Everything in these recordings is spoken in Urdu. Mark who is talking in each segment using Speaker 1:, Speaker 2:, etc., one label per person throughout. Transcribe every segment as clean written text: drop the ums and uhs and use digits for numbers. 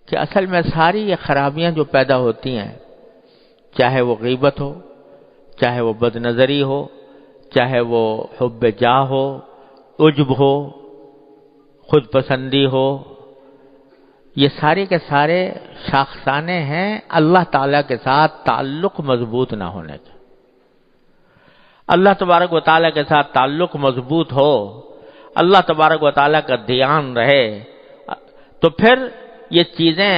Speaker 1: کہ اصل میں ساری یہ خرابیاں جو پیدا ہوتی ہیں، چاہے وہ غیبت ہو، چاہے وہ بد نظری ہو، چاہے وہ حب جاہ ہو، عجب ہو، خود پسندی ہو، یہ سارے کے سارے شاخسانے ہیں اللہ تعالیٰ کے ساتھ تعلق مضبوط نہ ہونے کے۔ اللہ تبارک و تعالیٰ کے ساتھ تعلق مضبوط ہو، اللہ تبارک و تعالیٰ کا دھیان رہے، تو پھر یہ چیزیں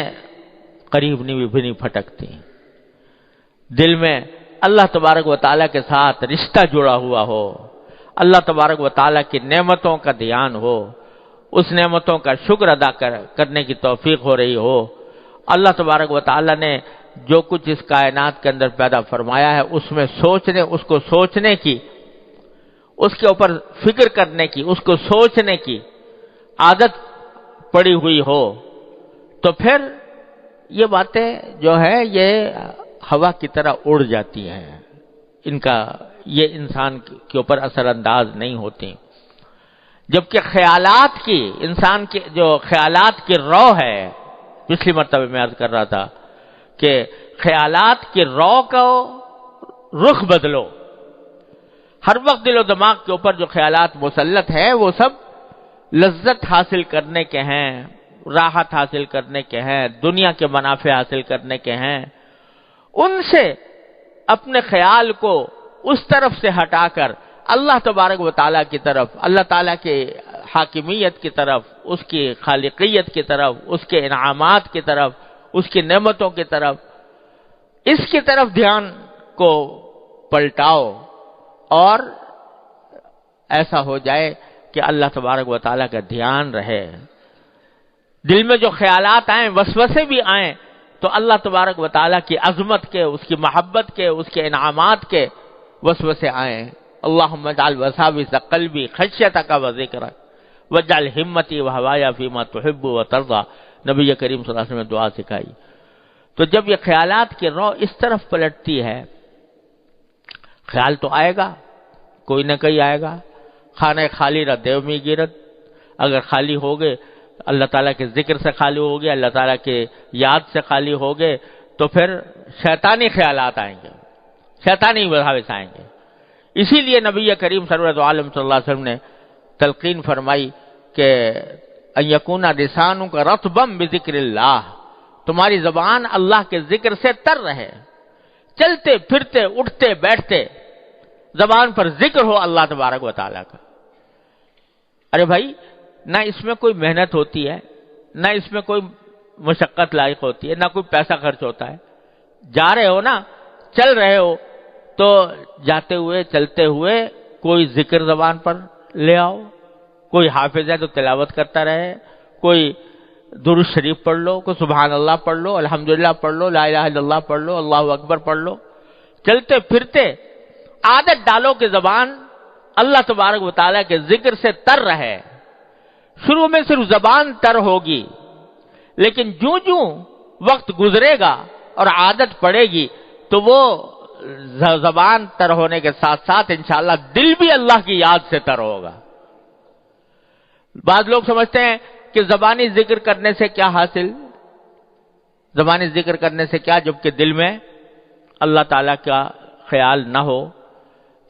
Speaker 1: قریب بھی نہیں پھٹکتی۔ دل میں اللہ تبارک و تعالیٰ کے ساتھ رشتہ جڑا ہوا ہو، اللہ تبارک و تعالیٰ کی نعمتوں کا دھیان ہو، اس نعمتوں کا شکر ادا کرنے کی توفیق ہو رہی ہو، اللہ تبارک و تعالیٰ نے جو کچھ اس کائنات کے اندر پیدا فرمایا ہے اس میں اس کو سوچنے کی، اس کے اوپر فکر کرنے کی، اس کو سوچنے کی عادت پڑی ہوئی ہو، تو پھر یہ باتیں جو ہے یہ ہوا کی طرح اڑ جاتی ہیں، یہ انسان کے اوپر اثر انداز نہیں ہوتی۔ جبکہ خیالات کی، انسان کے جو خیالات کی رو ہے، پچھلی مرتبہ میں عرض کر رہا تھا کہ خیالات کی رو کو رخ بدلو۔ ہر وقت دل و دماغ کے اوپر جو خیالات مسلط ہیں وہ سب لذت حاصل کرنے کے ہیں، راحت حاصل کرنے کے ہیں، دنیا کے منافع حاصل کرنے کے ہیں۔ ان سے اپنے خیال کو اس طرف سے ہٹا کر اللہ تبارک و تعالیٰ کی طرف، اللہ تعالیٰ کے حاکمیت کی طرف، اس کی خالقیت کی طرف، اس کے انعامات کی طرف، اس کی نعمتوں کی طرف، اس کی طرف دھیان کو پلٹاؤ، اور ایسا ہو جائے کہ اللہ تبارک و تعالیٰ کا دھیان رہے۔ دل میں جو خیالات آئیں، وسوسے بھی آئیں، تو اللہ تبارک و تعالیٰ کی عظمت کے، اس کی محبت کے، اس کے انعامات کے وسوسے آئیں۔ اللہم اجعل وساوس قلبی خشیتک و ذکرک واجعل ہمتی و ہوایا فیما تحب و ترضی، نبی کریم صلی اللہ علیہ وسلم نے دعا سکھائی۔ تو جب یہ خیالات کی رو اس طرف پلٹتی ہے، خیال تو آئے گا، کوئی نہ کوئی آئے گا۔ خانہ خالی رہ دیو می گیرت، اگر خالی ہو گئے، اللہ تعالیٰ کے ذکر سے خالی ہو گئے، اللہ تعالیٰ کے یاد سے خالی ہو گئے، تو پھر شیطانی خیالات آئیں گے، شیطانی وساوس آئیں گے۔ اسی لیے نبی کریم سرور عالم صلی اللہ علیہ وسلم نے تلقین فرمائی کہ ان یکون لسانک رطبا بذکر اللہ، تمہاری زبان اللہ کے ذکر سے تر رہے، چلتے پھرتے اٹھتے بیٹھتے زبان پر ذکر ہو اللہ تبارک و تعالیٰ کا۔ ارے بھائی، نہ اس میں کوئی محنت ہوتی ہے، نہ اس میں کوئی مشقت لائق ہوتی ہے، نہ کوئی پیسہ خرچ ہوتا ہے۔ جا رہے ہو نا، چل رہے ہو، تو جاتے ہوئے چلتے ہوئے کوئی ذکر زبان پر لے آؤ، کوئی حافظ ہے تو تلاوت کرتا رہے، کوئی درود شریف پڑھ لو، کوئی سبحان اللہ پڑھ لو، الحمدللہ پڑھ لو، لا الہ الا اللہ پڑھ لو، اللہ اکبر پڑھ لو۔ چلتے پھرتے عادت ڈالو کہ زبان اللہ تبارک و تعالیٰ کے ذکر سے تر رہے۔ شروع میں صرف زبان تر ہوگی، لیکن جوں وقت گزرے گا اور عادت پڑے گی تو وہ زبان تر ہونے کے ساتھ ساتھ انشاءاللہ دل بھی اللہ کی یاد سے تر ہوگا۔ بعض لوگ سمجھتے ہیں کہ زبانی ذکر کرنے سے کیا حاصل، زبانی ذکر کرنے سے کیا، جبکہ دل میں اللہ تعالیٰ کا خیال نہ ہو،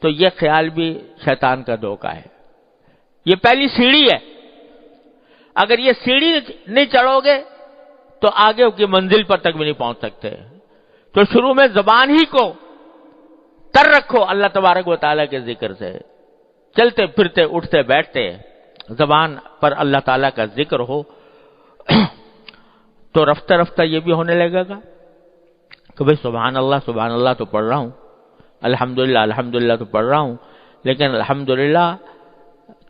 Speaker 1: تو یہ خیال بھی شیطان کا دھوکہ ہے۔ یہ پہلی سیڑھی ہے، اگر یہ سیڑھی نہیں چڑھو گے تو آگے کی منزل پر تک بھی نہیں پہنچ سکتے۔ تو شروع میں زبان ہی کو تر رکھو اللہ تبارک و تعالیٰ کے ذکر سے، چلتے پھرتے اٹھتے بیٹھتے زبان پر اللہ تعالیٰ کا ذکر ہو، تو رفتہ رفتہ یہ بھی ہونے لگے گا کہ بھئی سبحان اللہ تو پڑھ رہا ہوں، الحمدللہ تو پڑھ رہا ہوں، لیکن الحمدللہ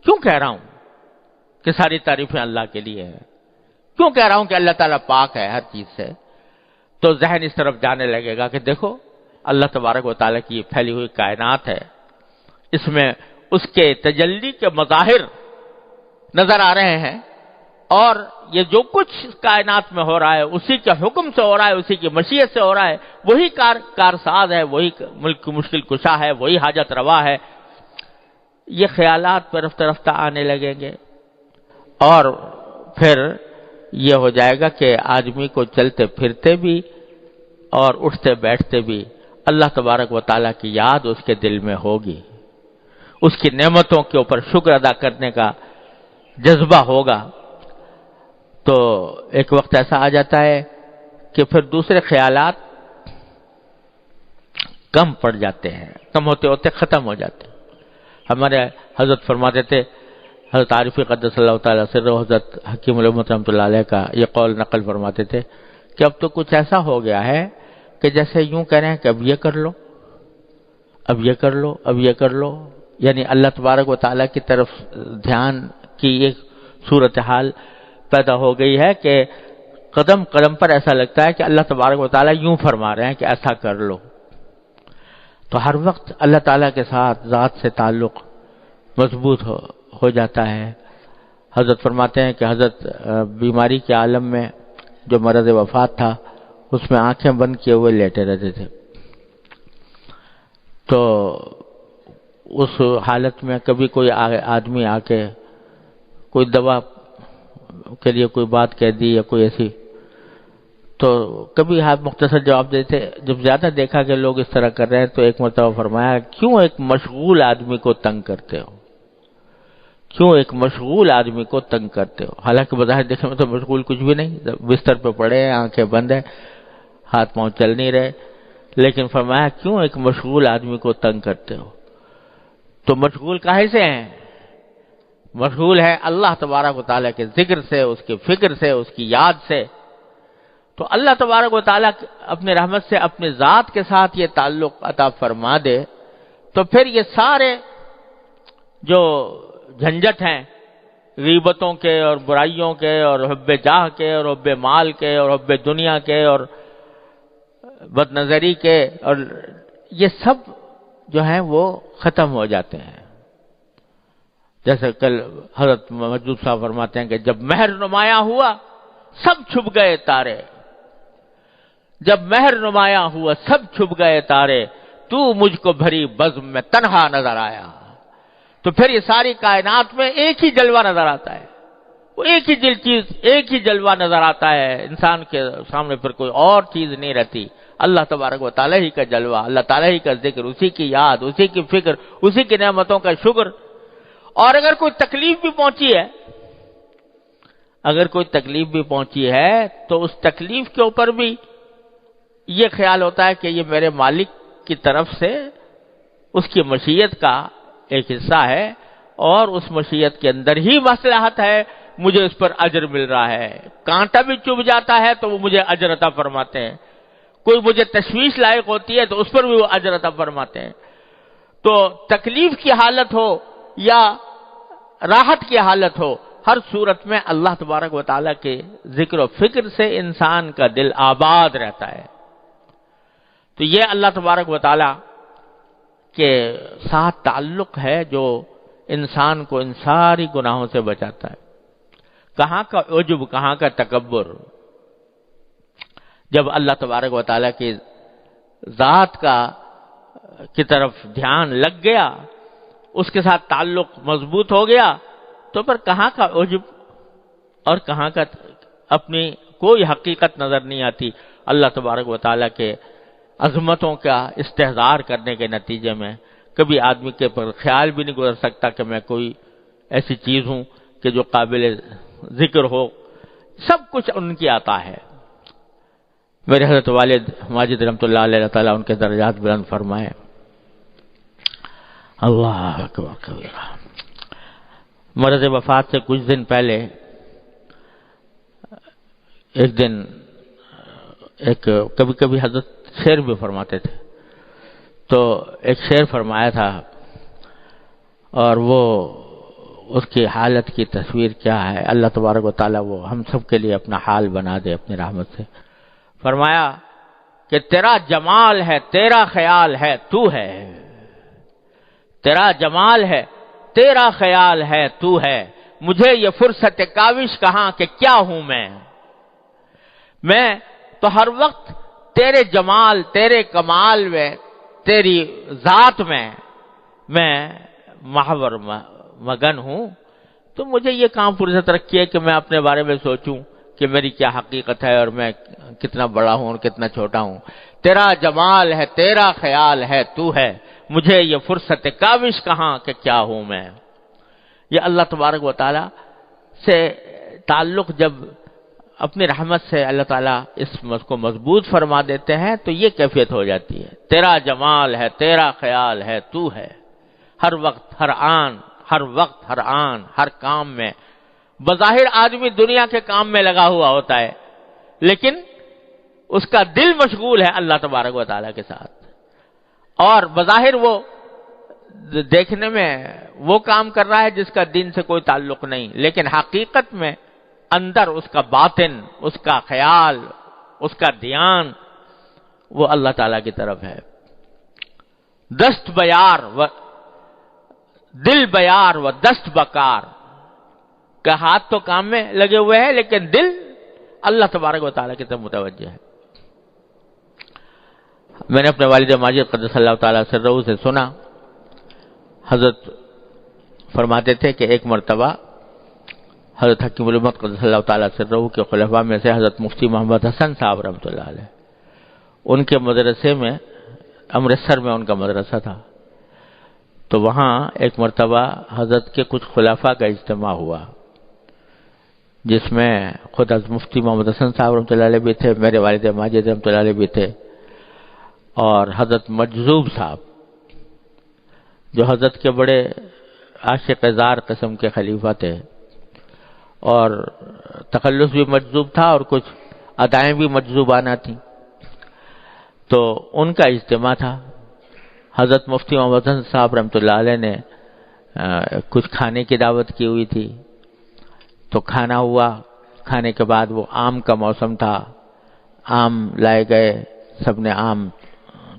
Speaker 1: کیوں کہہ رہا ہوں کہ ساری تعریفیں اللہ کے لیے ہیں، کیوں کہہ رہا ہوں کہ اللہ تعالیٰ پاک ہے ہر چیز سے؟ تو ذہن اس طرف جانے لگے گا کہ دیکھو اللہ تبارک و تعالیٰ کی یہ پھیلی ہوئی کائنات ہے، اس میں اس کے تجلی کے مظاہر نظر آ رہے ہیں، اور یہ جو کچھ کائنات میں ہو رہا ہے اسی کے حکم سے ہو رہا ہے، اسی کی مشیت سے ہو رہا ہے، وہی کارساز ہے، وہی ملک کی مشکل کشا ہے، وہی حاجت روا ہے۔ یہ خیالات پر رفتہ رفتہ آنے لگیں گے، اور پھر یہ ہو جائے گا کہ آدمی کو چلتے پھرتے بھی اور اٹھتے بیٹھتے بھی اللہ تبارک و تعالیٰ کی یاد اس کے دل میں ہوگی، اس کی نعمتوں کے اوپر شکر ادا کرنے کا جذبہ ہوگا۔ تو ایک وقت ایسا آ جاتا ہے کہ پھر دوسرے خیالات کم پڑ جاتے ہیں، کم ہوتے ہوتے ختم ہو جاتے ہیں۔ ہمارے حضرت فرماتے تھے، حضرت عارفی قدس اللہ تعالیٰ سر، حضرت حکیم الامت رحمۃ اللہ علیہ کا یہ قول نقل فرماتے تھے کہ اب تو کچھ ایسا ہو گیا ہے کہ جیسے یوں کہہ رہے ہیں کہ اب یہ کر لو، اب یہ کر لو، اب یہ کر لو، یعنی اللہ تبارک و تعالیٰ کی طرف دھیان کی ایک صورتحال پیدا ہو گئی ہے کہ قدم قدم پر ایسا لگتا ہے کہ اللہ تبارک و تعالیٰ یوں فرما رہے ہیں کہ ایسا کر لو۔ تو ہر وقت اللہ تعالیٰ کے ساتھ ذات سے تعلق مضبوط ہو جاتا ہے۔ حضرت فرماتے ہیں کہ حضرت بیماری کے عالم میں جو مرض وفات تھا اس میں آنکھیں بند کیے ہوئے لیٹے رہتے تھے، تو اس حالت میں کبھی کوئی آدمی آ کے کوئی دوا کے لیے کوئی بات کہہ دی یا کوئی ایسی، تو کبھی آپ مختصر جواب دیتے۔ جب زیادہ دیکھا کہ لوگ اس طرح کر رہے ہیں تو ایک مرتبہ فرمایا، کیوں ایک مشغول آدمی کو تنگ کرتے ہو، کیوں ایک مشغول آدمی کو تنگ کرتے ہو؟ حالانکہ بظاہر دیکھنے میں تو مشغول کچھ بھی نہیں، بستر پہ پڑے ہیں، آنکھیں بند ہیں، ہاتھ پاؤں چل نہیں رہے، لیکن فرمایا کیوں ایک مشغول آدمی کو تنگ کرتے ہو؟ تو مشغول کاہے سے ہیں؟ مشغول ہے اللہ تبارک و تعالیٰ کے ذکر سے، اس کی فکر سے، اس کی یاد سے۔ تو اللہ تبارک و تعالیٰ اپنے رحمت سے اپنے ذات کے ساتھ یہ تعلق عطا فرما دے تو پھر یہ سارے جو جھنجٹ ہیں غیبتوں کے اور برائیوں کے اور حب جاہ کے اور حب مال کے اور حب دنیا کے اور بد نظری کے، اور یہ سب جو ہیں وہ ختم ہو جاتے ہیں۔ جیسے کل حضرت مجدود صاحب فرماتے ہیں کہ جب مہر نمایاں ہوا سب چھپ گئے تارے، جب مہر نمایاں ہوا سب چھپ گئے تارے، تو مجھ کو بھری بزم میں تنہا نظر آیا۔ تو پھر یہ ساری کائنات میں ایک ہی جلوہ نظر آتا ہے، وہ ایک ہی چیز، ایک ہی جلوہ نظر آتا ہے، انسان کے سامنے پھر کوئی اور چیز نہیں رہتی، اللہ تبارک و تعالیٰ ہی کا جلوہ، اللہ تعالیٰ ہی کا ذکر، اسی کی یاد، اسی کی فکر، اسی کی نعمتوں کا شکر۔ اور اگر کوئی تکلیف بھی پہنچی ہے، اگر کوئی تکلیف بھی پہنچی ہے تو اس تکلیف کے اوپر بھی یہ خیال ہوتا ہے کہ یہ میرے مالک کی طرف سے اس کی مشیت کا ایک حصہ ہے اور اس مشیت کے اندر ہی مصلحت ہے، مجھے اس پر اجر مل رہا ہے۔ کانٹا بھی چبھ جاتا ہے تو وہ مجھے اجر عطا فرماتے ہیں، کوئی مجھے تشویش لائق ہوتی ہے تو اس پر بھی وہ اجر عطا فرماتے ہیں۔ تو تکلیف کی حالت ہو یا راحت کی حالت ہو، ہر صورت میں اللہ تبارک و تعالیٰ کے ذکر و فکر سے انسان کا دل آباد رہتا ہے۔ تو یہ اللہ تبارک و تعالیٰ کے ساتھ تعلق ہے جو انسان کو ان ساری گناہوں سے بچاتا ہے۔ کہاں کا عجب، کہاں کا تکبر؟ جب اللہ تبارک و تعالیٰ کی ذات کی طرف دھیان لگ گیا، اس کے ساتھ تعلق مضبوط ہو گیا، تو پھر کہاں کا عجب اور کہاں کا اپنی کوئی حقیقت نظر نہیں آتی۔ اللہ تبارک و تعالیٰ کے عظمتوں کا استحضار کرنے کے نتیجے میں کبھی آدمی کے پر خیال بھی نہیں گزر سکتا کہ میں کوئی ایسی چیز ہوں کہ جو قابل ذکر ہو، سب کچھ ان کی عطا ہے۔ میرے حضرت والد ماجد رحمۃ اللہ علیہ تعالیٰ ان کے درجات بلند فرمائے۔ اللہ اکبر کبیرہ۔ مرض وفات سے کچھ دن پہلے ایک دن کبھی کبھی حضرت شعر بھی فرماتے تھے، تو ایک شعر فرمایا تھا اور وہ اس کی حالت کی تصویر کیا ہے، اللہ تبارک و تعالیٰ وہ ہم سب کے لیے اپنا حال بنا دے اپنی رحمت سے۔ فرمایا کہ تیرا جمال ہے، تیرا خیال ہے، تو ہے، تیرا جمال ہے، تیرا خیال ہے، تو ہے، مجھے یہ فرصت کاوش کہاں کہ کیا ہوں میں تو ہر وقت تیرے جمال، تیرے کمال میں، تیری ذات میں محور مگن ہوں، تو مجھے یہ کام فرصت رکھی ہے کہ میں اپنے بارے میں سوچوں کہ میری کیا حقیقت ہے اور میں کتنا بڑا ہوں اور کتنا چھوٹا ہوں. تیرا جمال ہے، تیرا خیال ہے، تو ہے، مجھے یہ فرصت کاوش کہاں کہ کیا ہوں میں. یہ اللہ تبارک و تعالی سے تعلق جب اپنی رحمت سے اللہ تعالیٰ اس کو مضبوط فرما دیتے ہیں تو یہ کیفیت ہو جاتی ہے. تیرا جمال ہے، تیرا خیال ہے، تو ہے، ہر وقت، ہر آن، ہر وقت، ہر آن، ہر کام میں. بظاہر آدمی دنیا کے کام میں لگا ہوا ہوتا ہے، لیکن اس کا دل مشغول ہے اللہ تبارک و تعالیٰ کے ساتھ. اور بظاہر وہ دیکھنے میں وہ کام کر رہا ہے جس کا دین سے کوئی تعلق نہیں، لیکن حقیقت میں اندر اس کا باطن، اس کا خیال، اس کا دھیان وہ اللہ تعالیٰ کی طرف ہے. دست بیار و دل بیار و دست بکار، کہ ہاتھ تو کام میں لگے ہوئے ہیں لیکن دل اللہ تبارک و تعالیٰ کی طرف متوجہ ہے. میں نے اپنے والد ماجد قدس اللہ تعالیٰ سرہ سے سنا، حضرت فرماتے تھے کہ ایک مرتبہ حضرت حکیم الامت قدس اللہ تعالیٰ سرہ کے خلفاء میں سے حضرت مفتی محمد حسن صاحب رحمۃ اللہ علیہ، ان کے مدرسے میں، امرتسر میں ان کا مدرسہ تھا، تو وہاں ایک مرتبہ حضرت کے کچھ خلفاء کا اجتماع ہوا، جس میں خود حضرت مفتی محمد حسن صاحب رحمۃ اللہ علیہ بھی تھے، میرے والد ماجد رحمۃ اللہ علیہ بھی تھے، اور حضرت مجذوب صاحب جو حضرت کے بڑے عاشق زار قسم کے خلیفہ تھے، اور تخلص بھی مجذوب تھا اور کچھ ادائیں بھی مجذوبانہ تھیں. تو ان کا اجتماع تھا. حضرت مفتی محمد حسن صاحب رحمۃ اللہ علیہ نے کچھ کھانے کی دعوت کی ہوئی تھی، تو کھانا ہوا. کھانے کے بعد وہ آم کا موسم تھا، آم لائے گئے، سب نے آم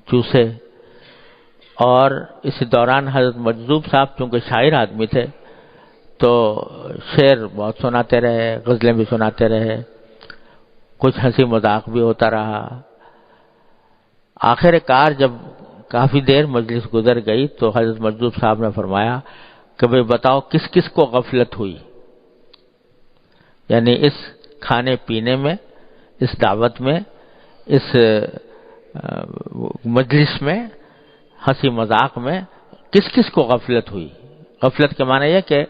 Speaker 1: چوسے، اور اسی دوران حضرت مجذوب صاحب چونکہ شاعر آدمی تھے تو شعر بہت سناتے رہے، غزلیں بھی سناتے رہے، کچھ ہنسی مذاق بھی ہوتا رہا. آخر کار جب کافی دیر مجلس گزر گئی تو حضرت مجذوب صاحب نے فرمایا کہ بھئی بتاؤ کس کس کو غفلت ہوئی، یعنی اس کھانے پینے میں، اس دعوت میں، اس مجلس میں، ہنسی مذاق میں کس کس کو غفلت ہوئی. غفلت کے معنی یہ کہ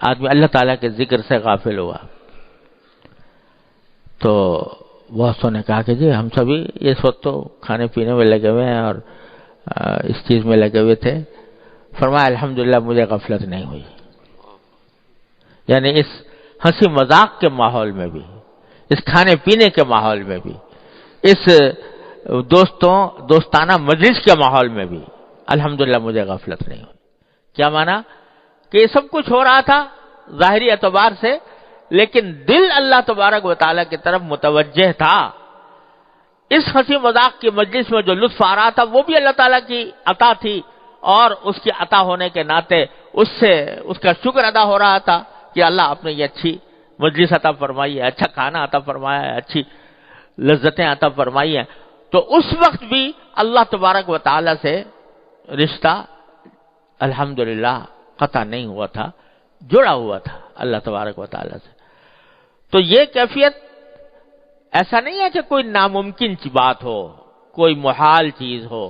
Speaker 1: آدمی اللہ تعالیٰ کے ذکر سے غافل ہوا. تو بہت نے کہا کہ جی ہم سبھی اس وقت تو کھانے پینے میں لگے ہوئے ہیں اور اس چیز میں لگے ہوئے تھے. فرمایا الحمدللہ مجھے غفلت نہیں ہوئی. یعنی اس ہنسی مذاق کے ماحول میں بھی، اس کھانے پینے کے ماحول میں بھی، اس دوستانہ مجلس کے ماحول میں بھی الحمدللہ مجھے غفلت نہیں ہوئی. کیا معنی کہ یہ سب کچھ ہو رہا تھا ظاہری اعتبار سے، لیکن دل اللہ تبارک و تعالیٰ کی طرف متوجہ تھا. اس ہنسی مذاق کی مجلس میں جو لطف آ رہا تھا وہ بھی اللہ تعالیٰ کی عطا تھی، اور اس کی عطا ہونے کے ناطے اس سے اس کا شکر ادا ہو رہا تھا کہ اللہ آپ نے یہ اچھی مجلس عطا فرمائی ہے، اچھا کھانا عطا فرمایا ہے، اچھی لذتیں عطا فرمائی ہیں. تو اس وقت بھی اللہ تبارک و تعالیٰ سے رشتہ الحمدللہ قطع نہیں ہوا تھا، جڑا ہوا تھا اللہ تبارک و تعالیٰ سے. تو یہ کیفیت ایسا نہیں ہے کہ کوئی ناممکن بات ہو، کوئی محال چیز ہو،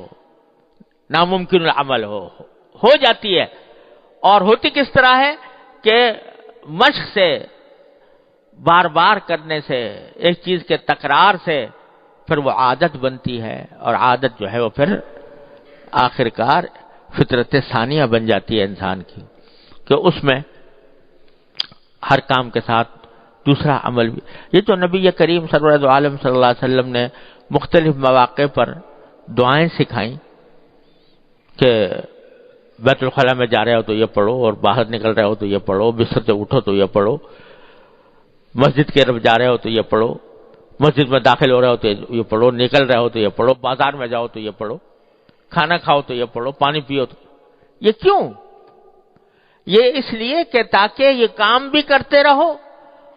Speaker 1: ناممکن العمل ہو جاتی ہے. اور ہوتی کس طرح ہے کہ مشق سے، بار بار کرنے سے، ایک چیز کے تکرار سے پھر وہ عادت بنتی ہے، اور عادت جو ہے وہ پھر آخر کار فطرت ثانیہ بن جاتی ہے انسان کی، کہ اس میں ہر کام کے ساتھ دوسرا عمل بھی. یہ تو نبی کریم سرور عالم صلی اللہ علیہ وسلم نے مختلف مواقع پر دعائیں سکھائیں کہ بیت الخلاء میں جا رہے ہو تو یہ پڑھو، اور باہر نکل رہے ہو تو یہ پڑھو، بستر سے اٹھو تو یہ پڑھو، مسجد کی طرف جا رہے ہو تو یہ پڑھو، مسجد میں داخل ہو رہے ہو تو یہ پڑھو، نکل رہے ہو تو یہ پڑھو، بازار میں جاؤ تو یہ پڑھو، کھانا کھاؤ تو یہ پڑھو، پانی پیو تو. یہ کیوں؟ یہ اس لیے کہ تاکہ یہ کام بھی کرتے رہو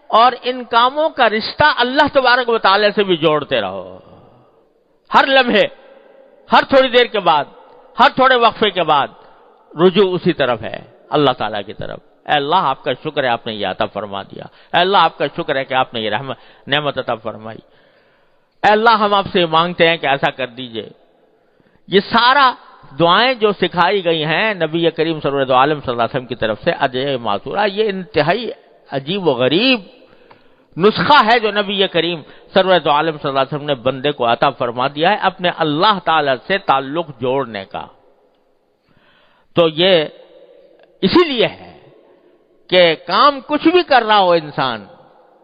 Speaker 1: اور ان کاموں کا رشتہ اللہ تبارک و تعالی سے بھی جوڑتے رہو. ہر لمحے، ہر تھوڑی دیر کے بعد، ہر تھوڑے وقفے کے بعد رجوع اسی طرف ہے، اللہ تعالیٰ کی طرف. اے اللہ آپ کا شکر ہے آپ نے یہ عطا فرما دیا، اے اللہ آپ کا شکر ہے کہ آپ نے یہ نعمت عطا فرمائی، اے اللہ ہم آپ سے مانگتے ہیں کہ ایسا کر دیجئے۔ یہ سارا دعائیں جو سکھائی گئی ہیں نبی کریم سرور عالم صلی اللہ علیہ وسلم کی طرف سے ادعیہ ماثورہ، یہ انتہائی عجیب و غریب نسخہ ہے جو نبی کریم سرور عالم صلی اللہ علیہ وسلم نے بندے کو عطا فرما دیا ہے اپنے اللہ تعالی سے تعلق جوڑنے کا۔ تو یہ اسی لیے ہے کہ کام کچھ بھی کر رہا ہو انسان،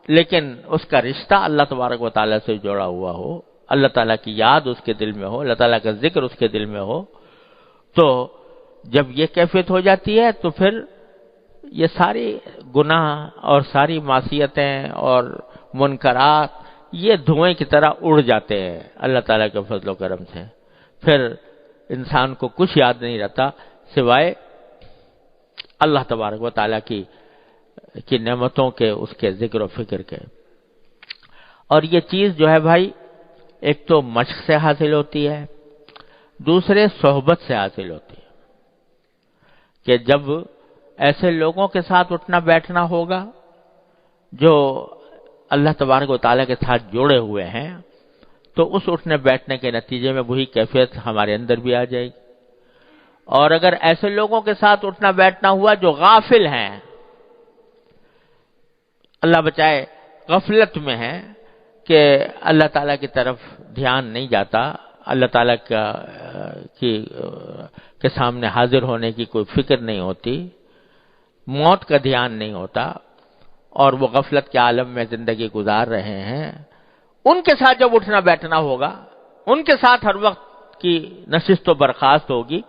Speaker 1: لیکن اس کا رشتہ اللہ تبارک و تعالیٰ سے جڑا ہوا ہو، اللہ تعالیٰ کی یاد اس کے دل میں ہو، اللہ تعالیٰ کا ذکر اس کے دل میں ہو، تو جب یہ کیفیت ہو جاتی ہے تو پھر یہ ساری گناہ اور ساری معصیتیں اور منکرات یہ دھوئیں کی طرح اڑ جاتے ہیں اللہ تعالیٰ کے فضل و کرم سے۔ پھر انسان کو کچھ یاد نہیں رہتا سوائے اللہ تبارک و تعالیٰ کی نعمتوں کے، اس کے ذکر و فکر کے۔ اور یہ چیز جو ہے بھائی ایک تو مشق سے حاصل ہوتی ہے، دوسرے صحبت سے حاصل ہوتی ہے، کہ جب ایسے لوگوں کے ساتھ اٹھنا بیٹھنا ہوگا جو اللہ تبارک و تعالیٰ کے ساتھ جڑے ہوئے ہیں، تو اس اٹھنے بیٹھنے کے نتیجے میں وہی کیفیت ہمارے اندر بھی آ جائے گی۔ اور اگر ایسے لوگوں کے ساتھ اٹھنا بیٹھنا ہوا جو غافل ہیں، اللہ بچائے غفلت میں ہیں، کہ اللہ تعالیٰ کی طرف دھیان نہیں جاتا، اللہ تعالیٰ کے سامنے حاضر ہونے کی کوئی فکر نہیں ہوتی، موت کا دھیان نہیں ہوتا، اور وہ غفلت کے عالم میں زندگی گزار رہے ہیں، ان کے ساتھ جب اٹھنا بیٹھنا ہوگا، ان کے ساتھ ہر وقت کی نشست و برخاست ہوگی،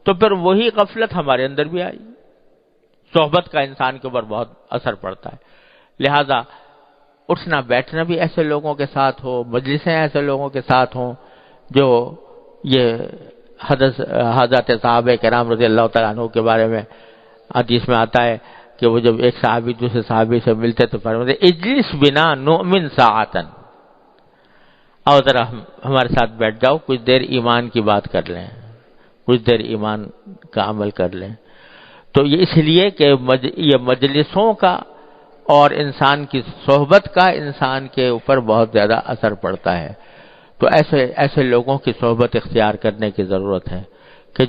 Speaker 1: تو پھر وہی غفلت ہمارے اندر بھی آئی۔ صحبت کا انسان کے اوپر بہت اثر پڑتا ہے، لہذا اٹھنا بیٹھنا بھی ایسے لوگوں کے ساتھ ہو، مجلسیں ایسے لوگوں کے ساتھ ہوں جو یہ حضرت صحابہ کرام رضی اللہ تعالیٰ عنہ کے بارے میں حدیث میں آتا ہے کہ وہ جب ایک صحابی دوسرے صحابی سے ملتے تو فرماتے اجلس بنا نؤمن ساعتن، آؤ ذرا ہمارے ساتھ بیٹھ جاؤ، کچھ دیر ایمان کی بات کر لیں، کچھ دیر ایمان کا عمل کر لیں۔ تو یہ اس لیے کہ یہ مجلسوں کا اور انسان کی صحبت کا انسان کے اوپر بہت زیادہ اثر پڑتا ہے۔ تو ایسے لوگوں کی صحبت اختیار کرنے کی ضرورت ہے کہ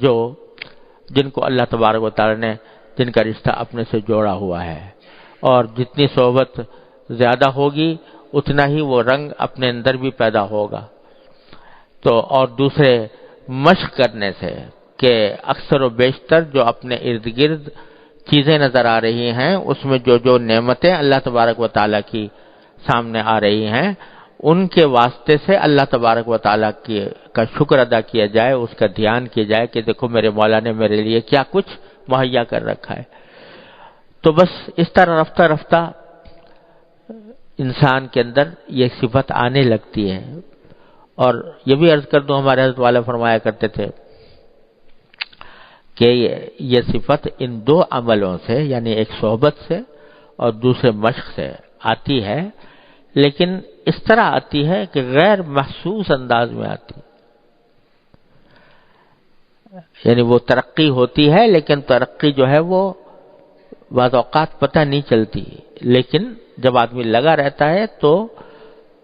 Speaker 1: جن کو اللہ تبارک و تعالی نے جن کا رشتہ اپنے سے جوڑا ہوا ہے، اور جتنی صحبت زیادہ ہوگی اتنا ہی وہ رنگ اپنے اندر بھی پیدا ہوگا۔ تو اور دوسرے مشق کرنے سے کہ اکثر و بیشتر جو اپنے ارد گرد چیزیں نظر آ رہی ہیں اس میں جو نعمتیں اللہ تبارک و تعالیٰ کی سامنے آ رہی ہیں، ان کے واسطے سے اللہ تبارک و تعالیٰ کا شکر ادا کیا جائے، اس کا دھیان کیا جائے کہ دیکھو میرے مولا نے میرے لیے کیا کچھ مہیا کر رکھا ہے۔ تو بس اس طرح رفتہ رفتہ انسان کے اندر یہ صفت آنے لگتی ہے۔ اور یہ بھی عرض کر دوں، ہمارے حضرت والا فرمایا کرتے تھے کہ یہ صفت ان دو عملوں سے، یعنی ایک صحبت سے اور دوسرے مشق سے آتی ہے، لیکن اس طرح آتی ہے کہ غیر محسوس انداز میں آتی ہے، یعنی وہ ترقی ہوتی ہے لیکن ترقی جو ہے وہ بعض اوقات پتہ نہیں چلتی، لیکن جب آدمی لگا رہتا ہے تو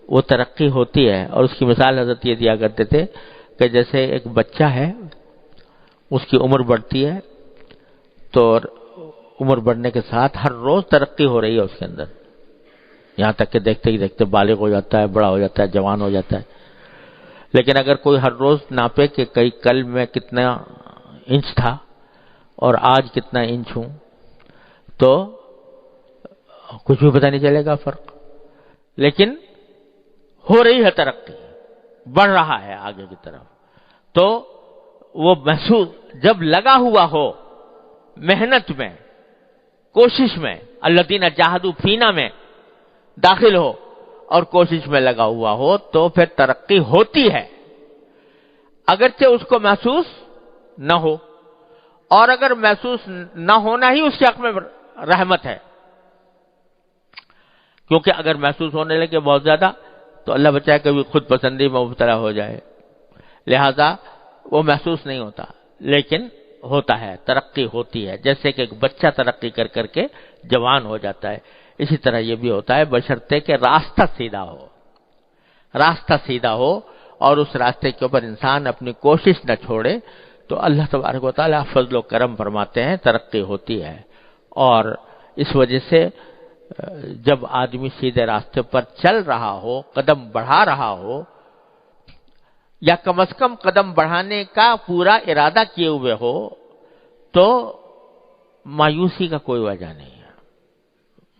Speaker 1: وہ ترقی ہوتی ہے۔ اور اس کی مثال حضرت یہ دیا کرتے تھے کہ جیسے ایک بچہ ہے، اس کی عمر بڑھتی ہے، تو عمر بڑھنے کے ساتھ ہر روز ترقی ہو رہی ہے اس کے اندر، یہاں تک کہ دیکھتے ہی دیکھتے بالغ ہو جاتا ہے، بڑا ہو جاتا ہے، جوان ہو جاتا ہے۔ لیکن اگر کوئی ہر روز ناپے کہ کل میں کتنا انچ تھا اور آج کتنا انچ ہوں، تو کچھ بھی پتہ نہیں چلے گا فرق، لیکن ہو رہی ہے ترقی، بڑھ رہا ہے آگے کی طرف۔ تو وہ محسوس جب لگا ہوا ہو محنت میں، کوشش میں، الذین جاہدوا فینا میں داخل ہو اور کوشش میں لگا ہوا ہو تو پھر ترقی ہوتی ہے، اگرچہ اس کو محسوس نہ ہو، اور اگر محسوس نہ ہونا ہی اس کے حق میں رحمت ہے، کیونکہ اگر محسوس ہونے لگے بہت زیادہ تو اللہ بچائے کبھی خود پسندی میں مبتلا ہو جائے، لہذا وہ محسوس نہیں ہوتا، لیکن ہوتا ہے، ترقی ہوتی ہے، جیسے کہ ایک بچہ ترقی کر کر کے جوان ہو جاتا ہے، اسی طرح یہ بھی ہوتا ہے، بشرطے کہ راستہ سیدھا ہو، راستہ سیدھا ہو اور اس راستے کے اوپر انسان اپنی کوشش نہ چھوڑے تو اللہ تبارک و تعالیٰ فضل و کرم فرماتے ہیں، ترقی ہوتی ہے۔ اور اس وجہ سے جب آدمی سیدھے راستے پر چل رہا ہو، قدم بڑھا رہا ہو، یا کم از کم قدم بڑھانے کا پورا ارادہ کیے ہوئے ہو، تو مایوسی کا کوئی وجہ نہیں ہے،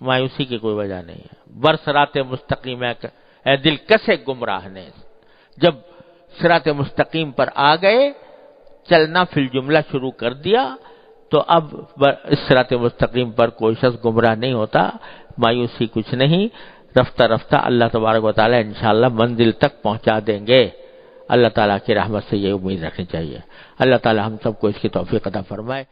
Speaker 1: مایوسی کی کوئی وجہ نہیں ہے۔ برصراط مستقیم ہے اے دل کسے گمراہ نے، جب صراط مستقیم پر آ گئے، چلنا فی الجملہ شروع کر دیا، تو اب اس صراط مستقیم پر کوئی شخص گمراہ نہیں ہوتا، مایوسی کچھ نہیں، رفتہ رفتہ اللہ تبارک و تعالی انشاءاللہ منزل تک پہنچا دیں گے۔ اللہ تعالیٰ کی رحمت سے یہ امید رکھنی چاہیے۔ اللہ تعالیٰ ہم سب کو اس کی توفیق عطا فرمائے۔